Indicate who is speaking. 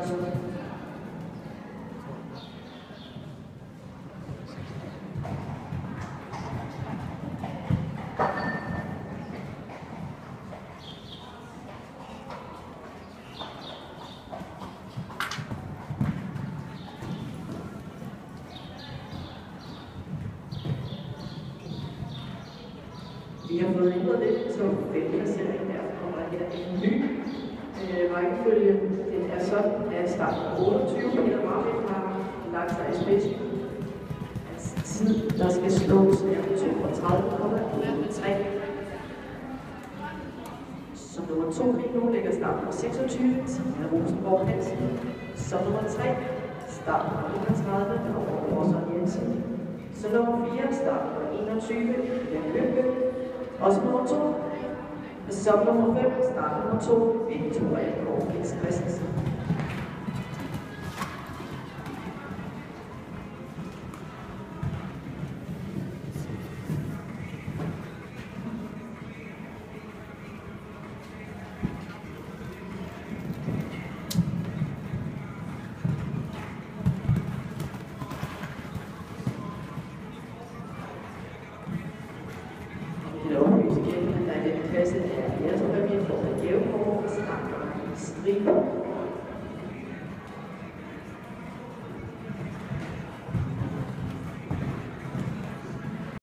Speaker 1: Vi har fået ændret lidt, så velplaceringen derfor kommer her en ny rækkefølge. Den er sådan, at starten af 28 Peter Marvin har lagt sig i spidsen. Altså tid, der skal slås, er 32,3. Som nummer 2 lige nu ligger starten på 26, Tina Rosenborg Hansen. Som nummer 3, starten på 31, Laura Rorsson Jensen. Så nummer 4, starten på 21, Jan Løbke. Og som nummer 2, som nummer 5, starten nummer 2, Victoria Gårdqvist Christensen. Der er den klasse, der er jeres præmie for at gave på, og snakker i strid.